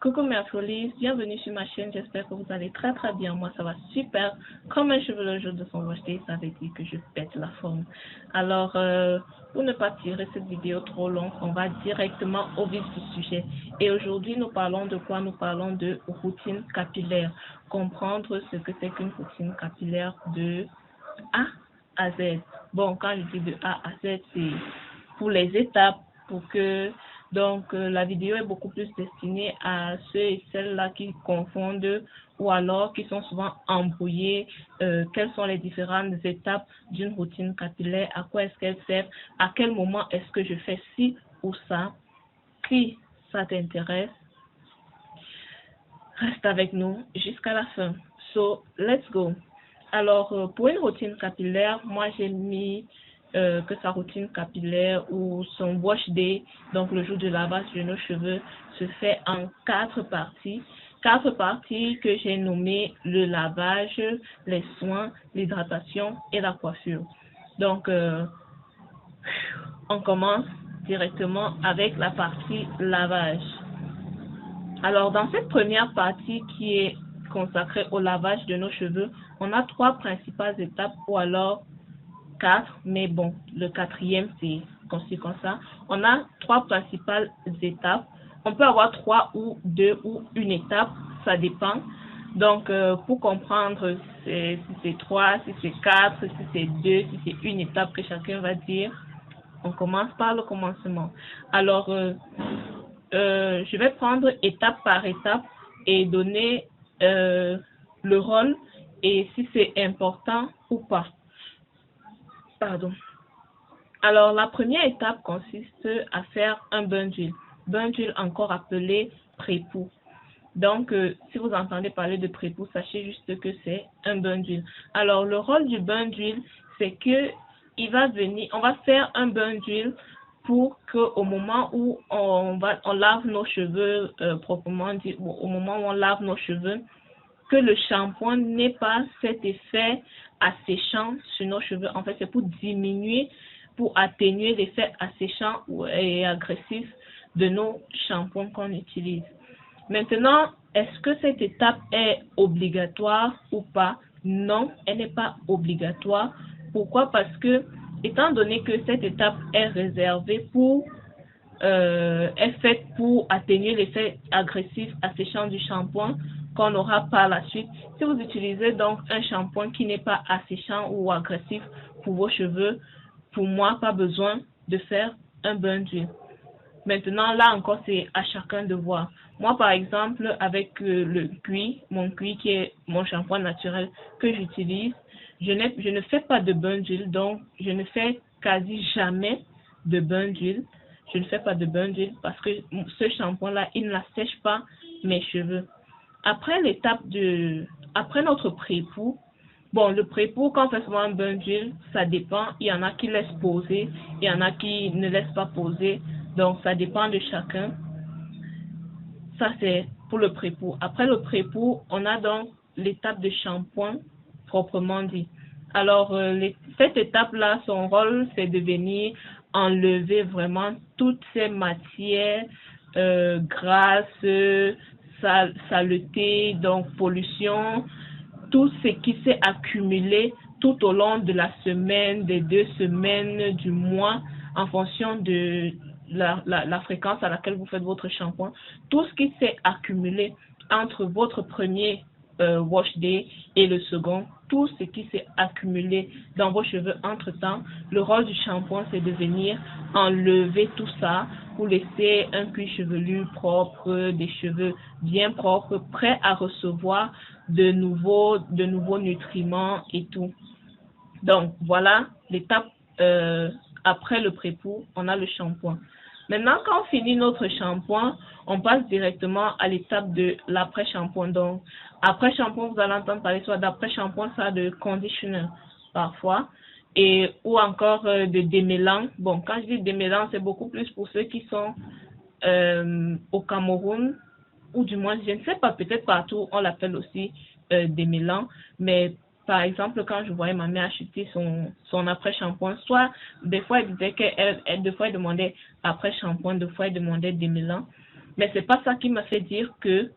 Coucou mes Afrolies, bienvenue sur ma chaîne, j'espère que vous allez très bien, moi ça va super, comme un cheveu le jour de son wash-day, ça veut dire que je pète la forme. Alors, pour ne pas tirer cette vidéo trop longue, on va directement au vif du sujet. Et aujourd'hui, nous parlons de quoi? Nous parlons de routine capillaire, comprendre ce que c'est qu'une routine capillaire de A à Z. Bon, quand je dis de A à Z, c'est pour les étapes, pour que... Donc, la vidéo est beaucoup plus destinée à ceux et celles-là qui confondent ou alors qui sont souvent embrouillés. Quelles sont les différentes étapes d'une routine capillaire? À quoi est-ce qu'elle sert? À quel moment est-ce que je fais ci ou ça? Si ça t'intéresse, reste avec nous jusqu'à la fin. So, let's go. Alors, pour une routine capillaire, moi j'ai mis que sa routine capillaire ou son wash day, donc le jour de lavage de nos cheveux, se fait en 4 parties. 4 parties que j'ai nommées le lavage, les soins, l'hydratation et la coiffure. Donc, on commence directement avec la partie lavage. Alors, dans cette première partie qui est consacrée au lavage de nos cheveux, on a 3 principales étapes ou alors 4, mais bon, le 4e c'est conçu comme ça. On a 3 principales étapes. On peut avoir 3 ou 2 ou une étape, ça dépend. Donc, pour comprendre si c'est 3, si c'est 4, si c'est 2, si c'est une étape que chacun va dire, on commence par le commencement. Alors, je vais prendre étape par étape et donner le rôle et si c'est important ou pas. Pardon. Alors, la première étape consiste à faire un bain d'huile. Bain d'huile encore appelé pré-pou. Donc, si vous entendez parler de pré-pou, sachez juste que c'est un bain d'huile. Alors, le rôle du bain d'huile, c'est que on va faire un bain d'huile pour qu'au moment où on lave nos cheveux, proprement dit, au moment où on lave nos cheveux, que le shampoing n'ait pas cet effet asséchant sur nos cheveux. En fait, c'est pour diminuer, pour atténuer l'effet asséchant et agressif de nos shampoings qu'on utilise. Maintenant, est-ce que cette étape est obligatoire ou pas? Non, elle n'est pas obligatoire. Pourquoi? Parce que, étant donné que cette étape est réservée est faite pour atténuer l'effet agressif asséchant du shampoing qu'on aura par la suite. Si vous utilisez donc un shampoing qui n'est pas asséchant ou agressif pour vos cheveux, pour moi, pas besoin de faire un bain d'huile. Maintenant, là encore, c'est à chacun de voir. Moi, par exemple, avec mon cuir qui est mon shampoing naturel que j'utilise, je ne fais pas de bain d'huile, donc je ne fais quasi jamais de bain d'huile. Je ne fais pas de bain d'huile parce que ce shampoing-là, il n'assèche pas mes cheveux. Après notre pré-pou, bon, le pré-pou, quand on fait souvent un bain d'huile, ça dépend. Il y en a qui laissent poser, il y en a qui ne laissent pas poser. Donc, ça dépend de chacun. Ça, c'est pour le pré-pou. Après le pré-pou, on a donc l'étape de shampoing, proprement dit. Alors, cette étape-là, son rôle, c'est de venir enlever vraiment toutes ces matières grasses, saleté, donc pollution, tout ce qui s'est accumulé tout au long de la semaine, des 2 semaines, du mois, en fonction de la fréquence à laquelle vous faites votre shampoing. Tout ce qui s'est accumulé entre votre premier wash day et le second, tout ce qui s'est accumulé dans vos cheveux entre-temps, le rôle du shampoing, c'est de venir enlever tout ça pour laisser un cuir chevelu propre, des cheveux bien propres, prêts à recevoir de nouveaux nutriments et tout. Donc, voilà l'étape après le pré-pou, on a le shampoing. Maintenant, quand on finit notre shampoing, on passe directement à l'étape de l'après-shampoing. Donc, après-shampoing, vous allez entendre parler soit d'après-shampoing, soit de conditioner parfois, ou encore de démêlant. Bon, quand je dis démêlant, c'est beaucoup plus pour ceux qui sont au Cameroun, ou du moins, je ne sais pas, peut-être partout, on l'appelle aussi démêlant, mais par exemple, quand je voyais ma mère acheter son après-shampoing, soit des fois elle disait des fois elle demandait après-shampoing, des fois elle demandait démêlant. Mais c'est pas ça qui me fait dire que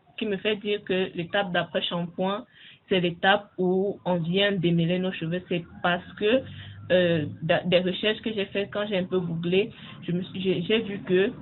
l'étape d'après shampoing, c'est l'étape où on vient démêler nos cheveux. C'est parce que des recherches que j'ai faites quand j'ai un peu googlé, j'ai vu que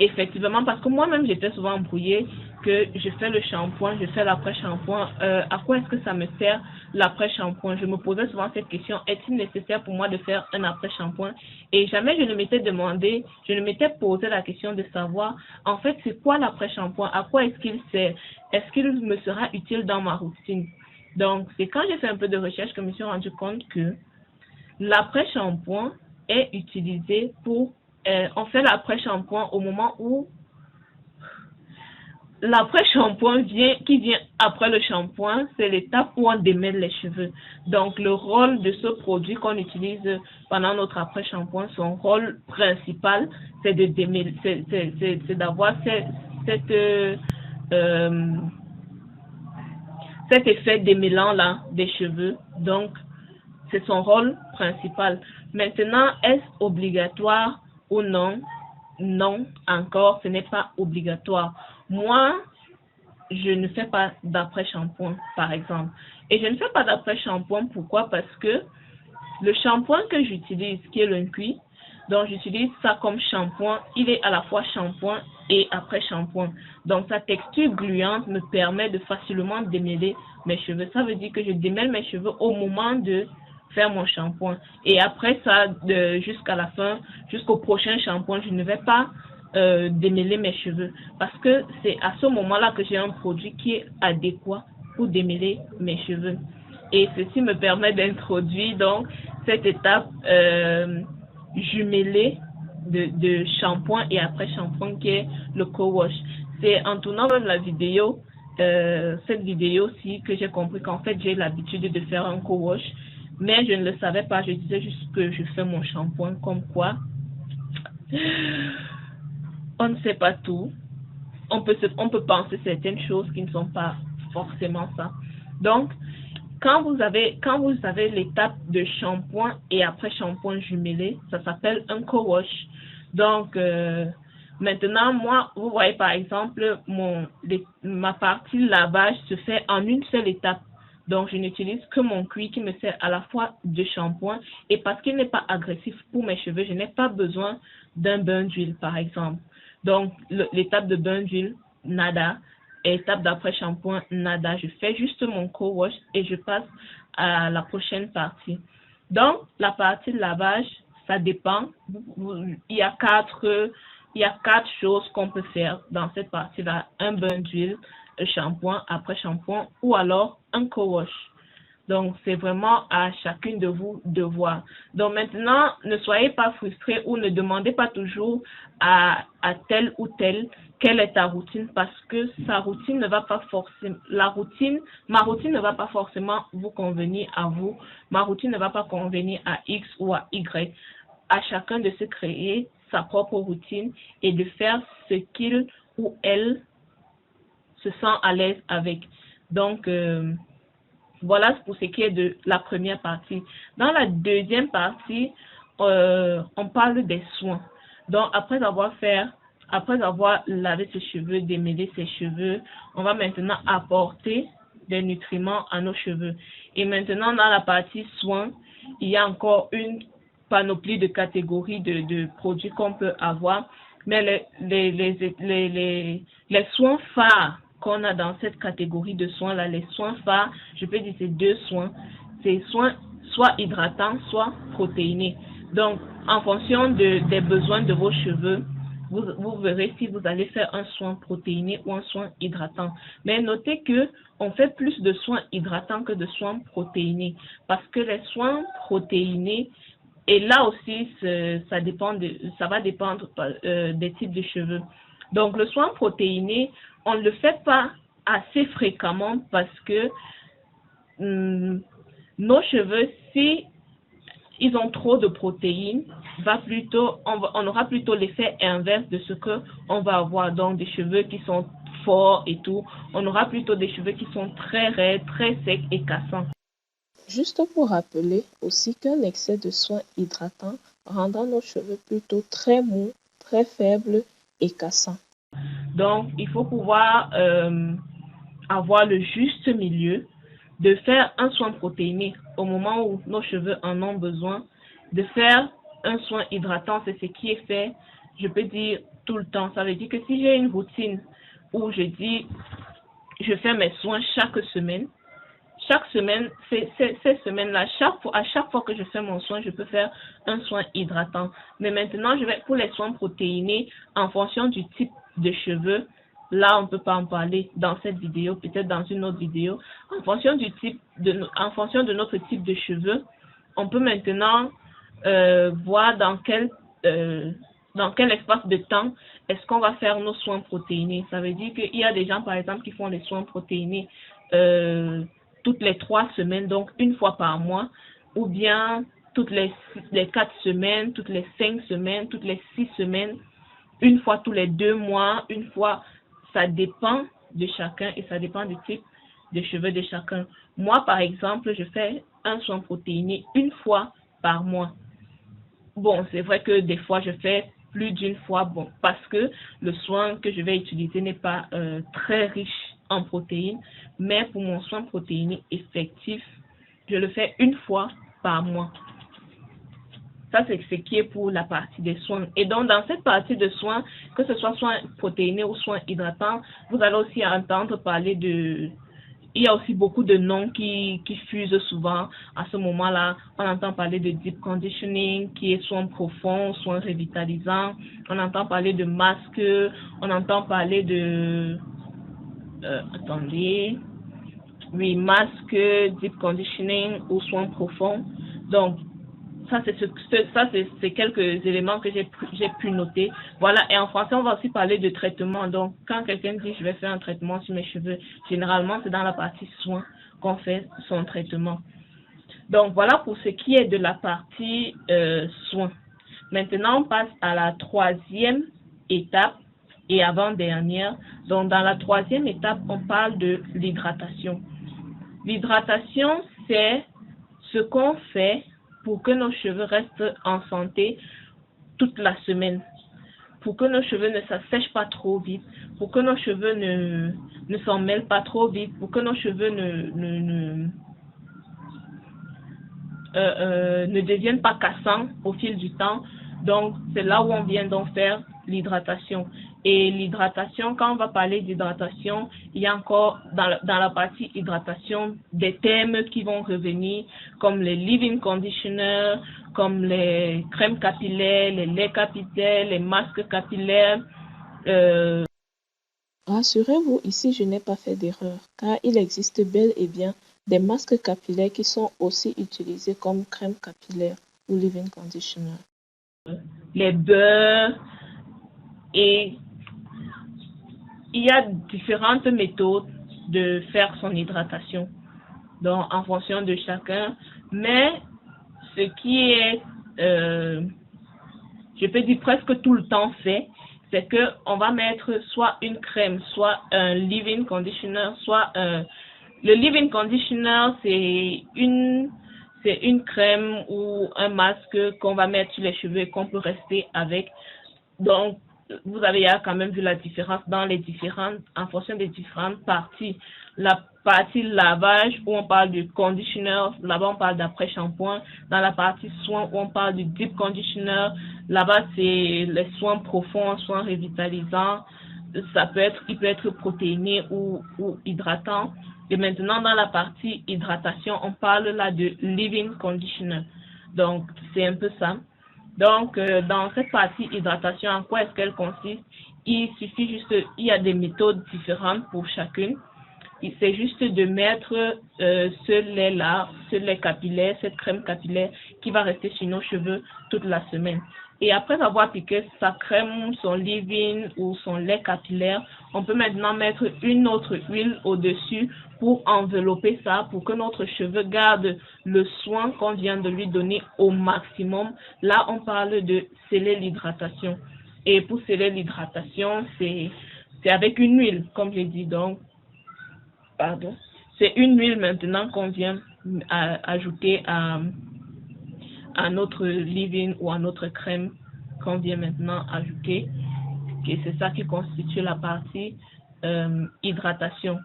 effectivement, parce que moi-même j'étais souvent embrouillée, que je fais le shampoing, je fais l'après-shampoing, à quoi est-ce que ça me sert l'après-shampoing? Je me posais souvent cette question, est-il nécessaire pour moi de faire un après-shampoing? Et jamais je ne m'étais demandé, je ne m'étais posé la question de savoir, en fait, c'est quoi l'après-shampoing? À quoi est-ce qu'il sert? Est-ce qu'il me sera utile dans ma routine? Donc, c'est quand j'ai fait un peu de recherche que je me suis rendu compte que l'après-shampoing est utilisé pour, on fait l'après-shampoing au moment où l'après-shampoing qui vient après le shampoing, c'est l'étape où on démêle les cheveux. Donc, le rôle de ce produit qu'on utilise pendant notre après-shampoing, son rôle principal, c'est de démêler, c'est d'avoir cet effet démêlant là des cheveux. Donc, c'est son rôle principal. Maintenant, est-ce obligatoire ou non? Non, encore, ce n'est pas obligatoire. Moi, je ne fais pas d'après-shampoing, par exemple. Et je ne fais pas d'après-shampoing, pourquoi? Parce que le shampoing que j'utilise, qui est le Nkui, donc j'utilise ça comme shampoing, il est à la fois shampoing et après-shampoing. Donc sa texture gluante me permet de facilement démêler mes cheveux. Ça veut dire que je démêle mes cheveux au moment de faire mon shampoing. Et après ça, jusqu'à la fin, jusqu'au prochain shampoing, je ne vais pas démêler mes cheveux. Parce que c'est à ce moment-là que j'ai un produit qui est adéquat pour démêler mes cheveux. Et ceci me permet d'introduire donc cette étape jumelée de shampoing et après shampoing qui est le co-wash. C'est en tournant même la vidéo, cette vidéo-ci, que j'ai compris qu'en fait j'ai l'habitude de faire un co-wash, mais je ne le savais pas, je disais juste que je fais mon shampoing, comme quoi on ne sait pas tout. On peut penser certaines choses qui ne sont pas forcément ça. Donc, quand vous avez l'étape de shampoing et après shampoing jumelé, ça s'appelle un co-wash. Donc, maintenant, moi, vous voyez par exemple, ma partie lavage se fait en une seule étape. Donc, je n'utilise que mon cuir qui me sert à la fois de shampoing et parce qu'il n'est pas agressif pour mes cheveux, je n'ai pas besoin d'un bain d'huile, par exemple. Donc, l'étape de bain d'huile, nada. Étape d'après shampoing, nada. Je fais juste mon co-wash et je passe à la prochaine partie. Donc, la partie de lavage, ça dépend. Il y a quatre choses qu'on peut faire dans cette partie-là. Un bain d'huile, un shampoing, après shampoing ou alors un co-wash. Donc, c'est vraiment à chacune de vous de voir. Donc, maintenant, ne soyez pas frustrés ou ne demandez pas toujours à tel ou tel quelle est ta routine parce que sa routine ne va pas forcément, ma routine ne va pas forcément vous convenir à vous. Ma routine ne va pas convenir à X ou à Y. À chacun de se créer sa propre routine et de faire ce qu'il ou elle se sent à l'aise avec. Donc, voilà pour ce qui est de la première partie. Dans la deuxième partie, on parle des soins. Donc, après avoir lavé ses cheveux, démêlé ses cheveux, on va maintenant apporter des nutriments à nos cheveux. Et maintenant, dans la partie soins, il y a encore une panoplie de catégories de produits qu'on peut avoir. Mais les soins phares qu'on a dans cette catégorie de soins-là, les soins phares, je peux dire c'est deux soins. C'est soins soit hydratants, soit protéinés. Donc, en fonction des besoins de vos cheveux, vous verrez si vous allez faire un soin protéiné ou un soin hydratant. Mais notez que on fait plus de soins hydratants que de soins protéinés. Parce que les soins protéinés, et là aussi, ça va dépendre des types de cheveux. Donc, le soin protéiné, on ne le fait pas assez fréquemment parce que nos cheveux, si ils ont trop de protéines, on aura plutôt l'effet inverse de ce qu'on va avoir. Donc, des cheveux qui sont forts et tout. On aura plutôt des cheveux qui sont très raides, très secs et cassants. Juste pour rappeler aussi qu'un excès de soins hydratants rendra nos cheveux plutôt très mous, très faibles et cassants. Donc, il faut pouvoir avoir le juste milieu de faire un soin protéiné au moment où nos cheveux en ont besoin, de faire un soin hydratant, c'est ce qui est fait, je peux dire, tout le temps. Ça veut dire que si j'ai une routine où je dis, je fais mes soins chaque semaine, ces semaines-là, à chaque fois que je fais mon soin, je peux faire un soin hydratant. Mais maintenant, je vais pour les soins protéinés, en fonction du type de cheveux, là, on ne peut pas en parler dans cette vidéo, peut-être dans une autre vidéo. En fonction de notre type de cheveux, on peut maintenant voir dans quel espace de temps est-ce qu'on va faire nos soins protéinés. Ça veut dire qu'il y a des gens, par exemple, qui font les soins protéinés toutes les 3 semaines, donc une fois par mois, ou bien toutes les 4 semaines, toutes les 5 semaines, toutes les 6 semaines, une fois tous les 2 mois, une fois, ça dépend de chacun et ça dépend du type de cheveux de chacun. Moi, par exemple, je fais un soin protéiné une fois par mois. Bon, c'est vrai que des fois, je fais plus d'une fois, bon, parce que le soin que je vais utiliser n'est pas très riche en protéines, mais pour mon soin protéiné effectif, je le fais une fois par mois. Ça, c'est ce qui est pour la partie des soins. Et donc, dans cette partie de soins, que ce soit soins protéinés ou soins hydratants, vous allez aussi entendre parler de... Il y a aussi beaucoup de noms qui fusent souvent. À ce moment-là, on entend parler de deep conditioning, qui est soin profond, soin revitalisant. On entend parler de masque, on entend parler de... masque, deep conditioning ou soin profond. Donc, ça, c'est quelques éléments que j'ai pu noter. Voilà, et en français, on va aussi parler de traitement. Donc, quand quelqu'un dit je vais faire un traitement sur mes cheveux, généralement, c'est dans la partie soin qu'on fait son traitement. Donc, voilà pour ce qui est de la partie soin. Maintenant, on passe à la 3e étape et avant-dernière. Donc, dans la 3e étape, on parle de l'hydratation. L'hydratation, c'est ce qu'on fait pour que nos cheveux restent en santé toute la semaine, pour que nos cheveux ne s'assèchent pas trop vite, pour que nos cheveux ne s'en mêlent pas trop vite, pour que nos cheveux ne deviennent pas cassants au fil du temps. Donc, c'est là où on vient donc faire l'hydratation. Et l'hydratation, quand on va parler d'hydratation, il y a encore dans la partie hydratation des thèmes qui vont revenir, comme les leave-in conditioners, comme les crèmes capillaires, les laits capillaires, les masques capillaires. Rassurez-vous, ici je n'ai pas fait d'erreur, car il existe bel et bien des masques capillaires qui sont aussi utilisés comme crème capillaire ou leave-in conditioner. Les beurres, et il y a différentes méthodes de faire son hydratation, donc en fonction de chacun, mais ce qui est, je peux dire presque tout le temps fait, c'est que on va mettre soit une crème, soit un leave-in conditioner, soit le leave-in conditioner, c'est une crème ou un masque qu'on va mettre sur les cheveux et qu'on peut rester avec. Donc, vous avez quand même vu la différence en fonction des différentes parties. La partie lavage où on parle du conditioner, là-bas on parle d'après-shampoing. Dans la partie soin où on parle du deep conditioner, là-bas c'est les soins profonds, soins revitalisants. Il peut être protéiné ou hydratant. Et maintenant dans la partie hydratation, on parle là de leave-in conditioner. Donc c'est un peu ça. Donc, dans cette partie hydratation, en quoi est-ce qu'elle consiste? Il y a des méthodes différentes pour chacune. C'est juste de mettre ce lait-là, ce lait capillaire, cette crème capillaire qui va rester sur nos cheveux toute la semaine. Et après avoir piqué sa crème, son leave-in ou son lait capillaire, on peut maintenant mettre une autre huile au-dessus pour envelopper ça, pour que notre cheveu garde le soin qu'on vient de lui donner au maximum. Là, on parle de sceller l'hydratation. Et pour sceller l'hydratation, c'est avec une huile, comme j'ai dit. Donc, c'est une huile maintenant qu'on vient ajouter à notre leave-in ou à notre crème qu'on vient maintenant ajouter. et c'est ça qui constitue la partie hydratation.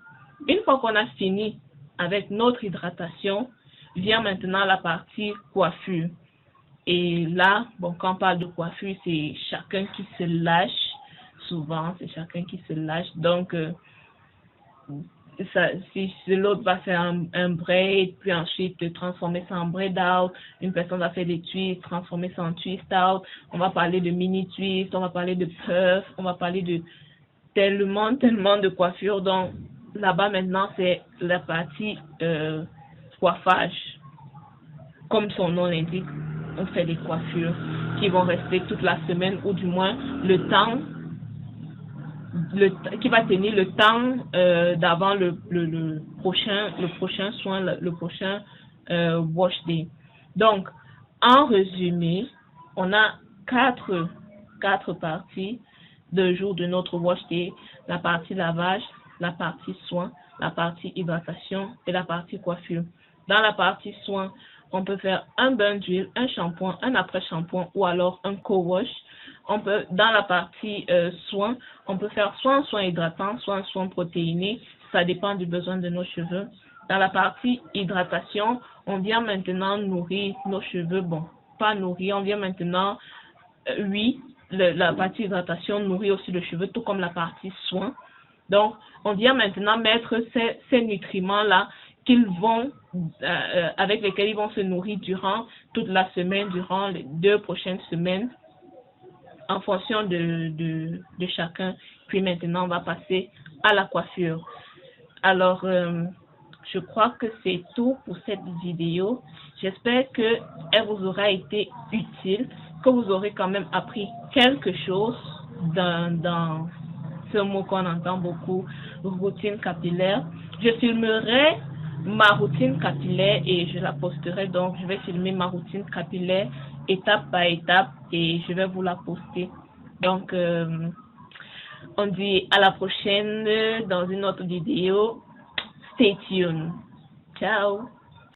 Une fois qu'on a fini avec notre hydratation, vient maintenant la partie coiffure. Et là, bon, quand on parle de coiffure, c'est chacun qui se lâche. Souvent, c'est chacun qui se lâche. Donc, si l'autre va faire un braid, puis ensuite transformer ça en braid out, une personne va faire des twists, transformer ça en twist out, on va parler de mini twist, on va parler de puff, on va parler de tellement de coiffures. Donc là-bas maintenant c'est la partie coiffage. Comme son nom l'indique, on fait des coiffures qui vont rester toute la semaine ou du moins le temps qui va tenir le temps d'avant le prochain soin, le prochain wash day. Donc, en résumé, on a quatre parties de jour de notre wash day: la partie lavage, la partie soin, la partie hydratation et la partie coiffure. Dans la partie soin, on peut faire un bain d'huile, un shampoing, un après-shampoing ou alors un co-wash. Dans la partie soin, on peut faire soit un soin hydratant, soit un soin protéiné. Ça dépend du besoin de nos cheveux. Dans la partie hydratation, on vient maintenant nourrir nos cheveux. Bon, pas nourrir, on vient maintenant, la partie hydratation nourrit aussi le cheveu, tout comme la partie soin. Donc, on vient maintenant mettre ces nutriments-là avec lesquels ils vont se nourrir durant toute la semaine, durant les 2 prochaines semaines, en fonction de chacun. Puis maintenant, on va passer à la coiffure. Alors, je crois que c'est tout pour cette vidéo. J'espère qu'elle vous aura été utile, que vous aurez quand même appris quelque chose dans ce mot qu'on entend beaucoup, routine capillaire. Je filmerai ma routine capillaire et je la posterai. Donc, je vais filmer ma routine capillaire étape par étape et je vais vous la poster. Donc, on dit à la prochaine dans une autre vidéo. Stay tuned. Ciao.